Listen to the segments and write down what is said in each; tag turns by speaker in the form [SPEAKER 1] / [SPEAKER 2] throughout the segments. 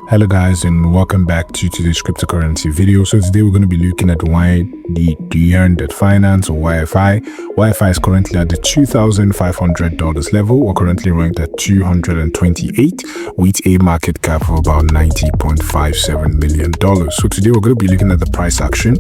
[SPEAKER 1] Hello guys, and welcome back to today's cryptocurrency video. So today we're going to be looking at why the YEARN.finance or YFI. YFI is currently at the $2,500 level. We're currently ranked at 228 with a market cap of about $90.57 million. So today we're going to be looking at the price action,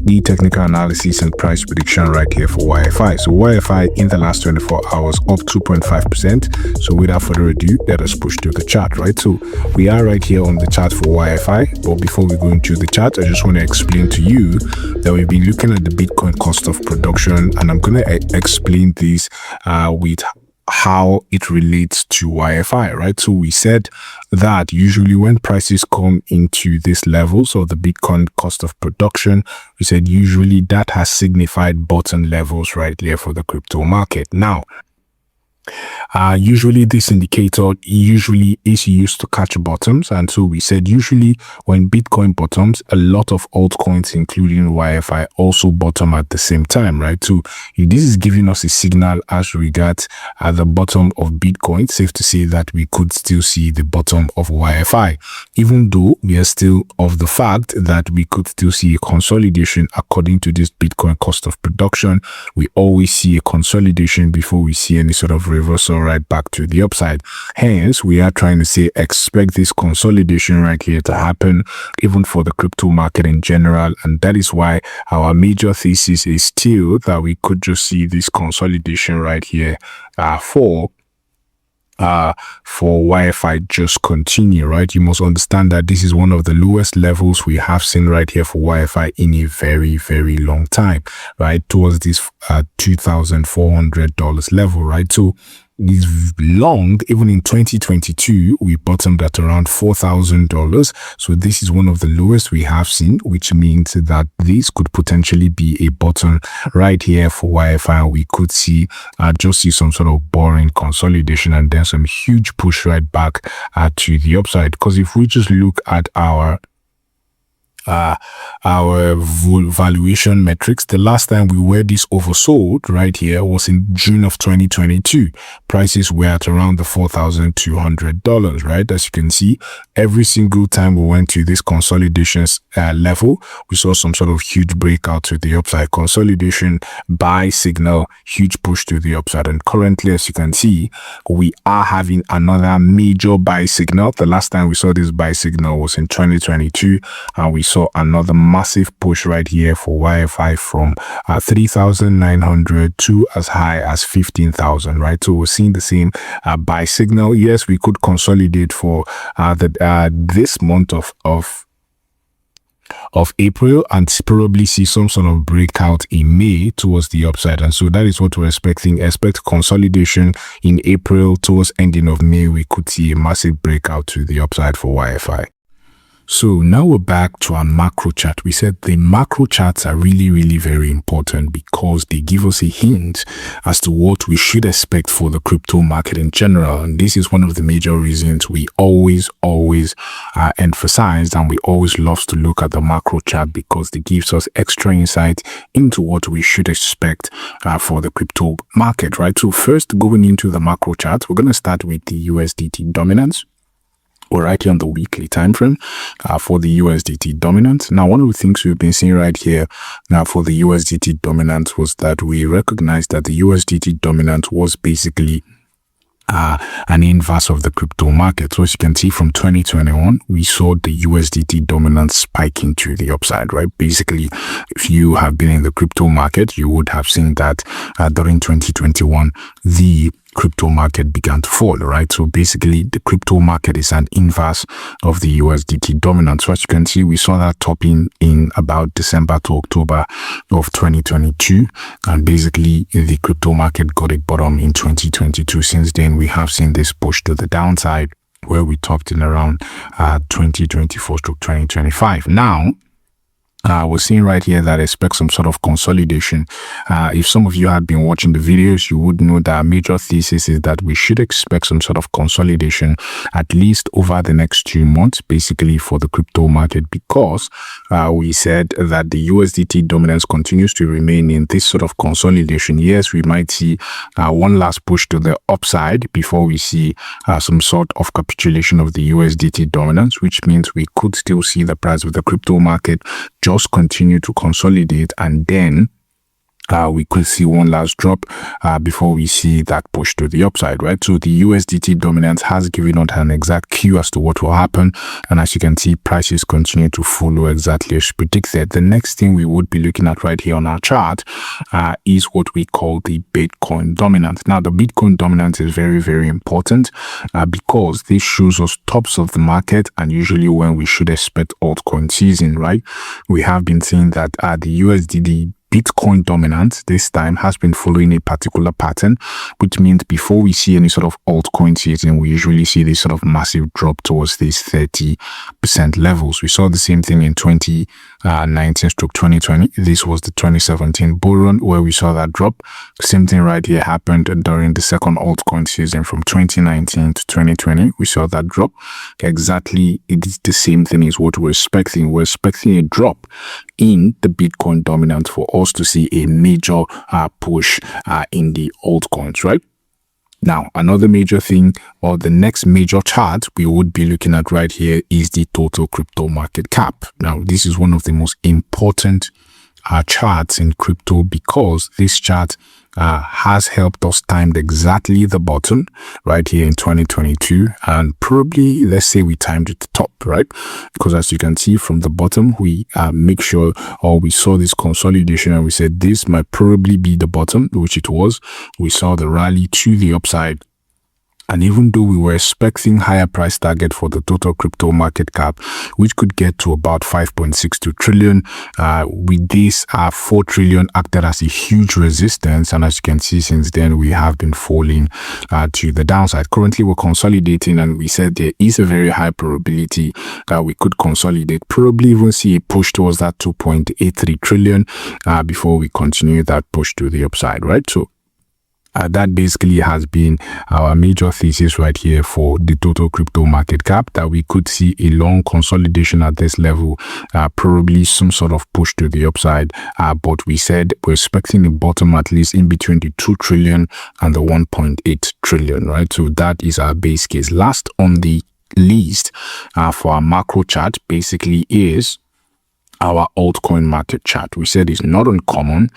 [SPEAKER 1] the technical analysis and price prediction right here for YFI. So YFI in the last 24 hours up 2.5%. So without further ado, let us push to the chart, right? So we are right here on the chart for YFI, but before we go into the chart, I just want to explain to you that we've been looking at the Bitcoin cost of production, and I'm going to explain this with how it relates to YFI, right? So we said that usually when prices come into this level, so the Bitcoin cost of production, we said usually that has signified bottom levels right there for the crypto market. Now, usually this indicator usually is used to catch bottoms, and so we said usually when Bitcoin bottoms, a lot of altcoins including YFI also bottom at the same time, right? So this is giving us a signal as regards the bottom of Bitcoin. Safe to say that we could still see the bottom of YFI, even though we are still of the fact that we could still see a consolidation according to this Bitcoin cost of production. We always see a consolidation before we see any sort of reversal right back to the upside. Hence, we are trying to say expect this consolidation right here to happen even for the crypto market in general, and that is why our major thesis is still that we could just see this consolidation right here for YFI just continue, right? You must understand that this is one of the lowest levels we have seen right here for YFI in a very, very long time, right? Towards this $2,400 level, right? So it's long. Even in 2022 we bottomed at around $4,000. So this is one of the lowest we have seen, which means that this could potentially be a bottom right here for YFI. We could see just see some sort of boring consolidation and then some huge push right back to the upside. Because if we just look at our valuation metrics, the last time we were this oversold right here was in June of 2022. Prices were at around the $4,200, right? As you can see, every single time we went to this consolidations level, we saw some sort of huge breakout to the upside, consolidation, buy signal, huge push to the upside. And currently, as you can see, we are having another major buy signal. The last time we saw this buy signal was in 2022, and we saw another massive push right here for YFI from 3,900 to as high as 15,000, right? So we're seeing the same buy signal. Yes, we could consolidate for this month of April and probably see some sort of breakout in May towards the upside, and so that is what we're expecting. Expect consolidation in April. Towards ending of May we could see a massive breakout to the upside for YFI. So now we're back to our macro chart. We said the macro charts are really very important because they give us a hint as to what we should expect for the crypto market in general. And this is one of the major reasons we always emphasize, and we always love to look at the macro chart, because it gives us extra insight into what we should expect for the crypto market, right? So first, going into the macro chart, we're going to start with the USDT dominance. We're right here on the weekly time frame for the USDT dominance. Now, one of the things we've been seeing right here now for the USDT dominance was that we recognized that the USDT dominance was basically an inverse of the crypto market. So as you can see, from 2021 we saw the USDT dominance spiking to the upside, right? Basically, if you have been in the crypto market, you would have seen that during 2021 the crypto market began to fall, right? So basically the crypto market is an inverse of the USDT dominance. So as you can see, we saw that topping in about December to October of 2022, and basically the crypto market got a bottom in 2022. Since then we have seen this push to the downside where we topped in around 2024 to 2025. Now We're seeing right here that expect some sort of consolidation. If some of you had been watching the videos, you would know that our major thesis is that we should expect some sort of consolidation at least over the next 2 months, basically for the crypto market, because we said that the USDT dominance continues to remain in this sort of consolidation. Yes, we might see one last push to the upside before we see some sort of capitulation of the USDT dominance, which means we could still see the price of the crypto market just continue to consolidate, and then we could see one last drop before we see that push to the upside, right? So the USDT dominance has given us an exact cue as to what will happen, and as you can see, prices continue to follow exactly as predicted. The next thing we would be looking at right here on our chart is what we call the Bitcoin dominance. Now, the Bitcoin dominance is very, very important because this shows us tops of the market and usually when we should expect altcoin season, right? We have been seeing that the USDT Bitcoin dominance this time has been following a particular pattern, which means before we see any sort of altcoin season, we usually see this sort of massive drop towards these 30% levels. We saw the same thing in 2019/2020. This was the 2017 bull run where we saw that drop. Same thing right here happened during the second altcoin season from 2019 to 2020. We saw that drop. Exactly, it is the same thing is what we're expecting. We're expecting a drop in the Bitcoin dominance for us to see a major push in the altcoins, right? Now, another major thing, or the next major chart we would be looking at right here is the total crypto market cap. Now, this is one of the most important charts in crypto because this chart has helped us time exactly the bottom right here in 2022, and probably let's say we timed it the top, right? Because as you can see from the bottom, we make sure, or we saw this consolidation and we said this might probably be the bottom, which it was. We saw the rally to the upside. And even though we were expecting higher price target for the total crypto market cap, which could get to about 5.62 trillion, with this 4 trillion acted as a huge resistance. And as you can see, since then, we have been falling to the downside. Currently, we're consolidating, and we said there is a very high probability that we could consolidate, probably even see a push towards that 2.83 trillion before we continue that push to the upside, right? So that basically has been our major thesis right here for the total crypto market cap, that we could see a long consolidation at this level, probably some sort of push to the upside. But we said we're expecting a bottom at least in between the 2 trillion and the 1.8 trillion, right? So that is our base case. Last on the list for our macro chart basically is our altcoin market chart. We said it's not uncommon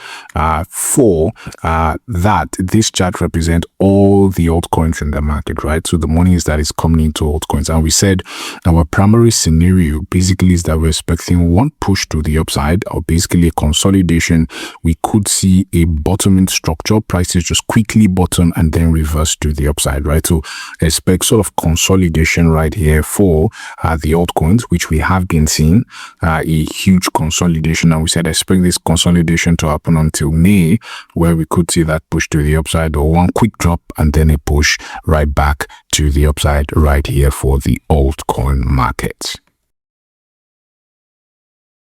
[SPEAKER 1] for that this chart represents all the altcoins in the market, right? So the money is that is coming into altcoins. And we said our primary scenario basically is that we're expecting one push to the upside, or basically a consolidation. We could see a bottoming structure, prices just quickly bottom and then reverse to the upside, right? So expect sort of consolidation right here for the altcoins, which we have been seeing a huge consolidation, and we said expect this consolidation to happen until May, where we could see that push to the upside, or one quick drop and then a push right back to the upside right here for the altcoin market.